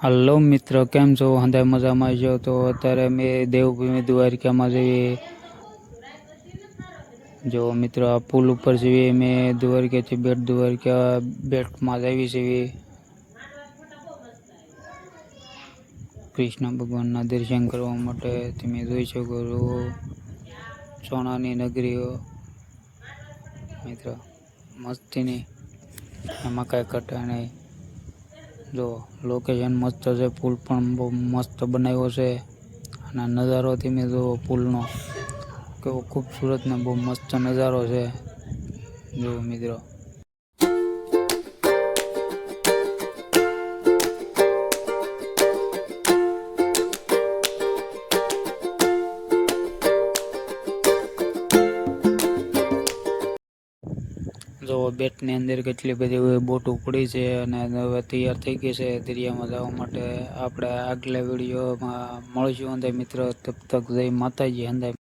Hello મિત્રો, કેમ છો? હંધાય મજામાં છો? તો અત્યારે અમે દેવભૂમિ દ્વારકામાં જઈએ. જો મિત્રો, આ પુલ ઉપર જઈએ અમે દ્વારકાથી બેટ દ્વારકા બેટમાં જઈએ છીએ. કૃષ્ણ ભગવાનના દર્શન કરવા માટે તમે જોઈ શકો છો. સોનાની નગરીઓ મિત્રો, મસ્તીની, એમાં કાંઈ ઘટે નહીં. જો લોકેશન મસ્ત છે, પુલ પણ બહુ મસ્ત બનાવ્યો છે. અને નજારો તમે જુઓ પુલનો, કેવો ખૂબસૂરત ને બહુ મસ્ત નજારો છે. જો મિત્રો, જો બેટની અંદર કેટલી બધી બોટો પડી છે અને હવે તૈયાર થઈ ગઈ છે દરિયામાં જવા માટે. આપણે આગલા વિડીયોમાં મળશું અંદર મિત્રો. તબ તક જય માતાજી. અંદર